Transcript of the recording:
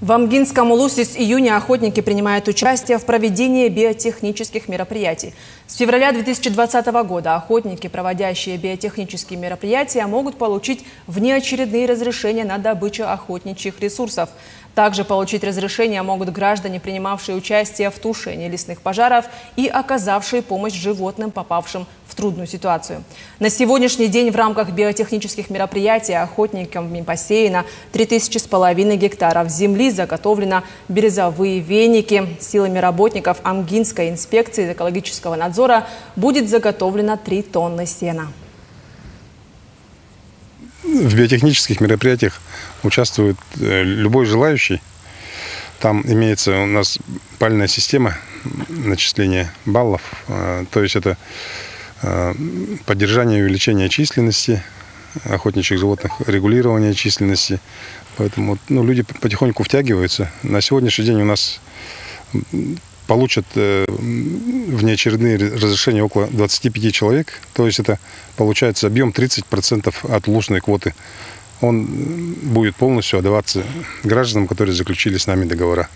В Амгинском улусе с июня охотники принимают участие в проведении биотехнических мероприятий. С февраля 2020 года охотники, проводящие биотехнические мероприятия, могут получить внеочередные разрешения на добычу охотничьих ресурсов. Также получить разрешение могут граждане, принимавшие участие в тушении лесных пожаров и оказавшие помощь животным, попавшим в трудную ситуацию. На сегодняшний день в рамках биотехнических мероприятий охотникам посеяно 3500 гектаров земли, заготовлено березовые веники. Силами работников Амгинской инспекции экологического надзора будет заготовлено 3 тонны сена. В биотехнических мероприятиях участвует любой желающий. Там имеется у нас балльная система начисления баллов. То есть это поддержание и увеличение численности охотничьих животных, регулирование численности. Поэтому люди потихоньку втягиваются. На сегодняшний день у нас получат внеочередные разрешения около 25 человек. То есть это получается объем 30% от улусной квоты. Он будет полностью отдаваться гражданам, которые заключили с нами договора.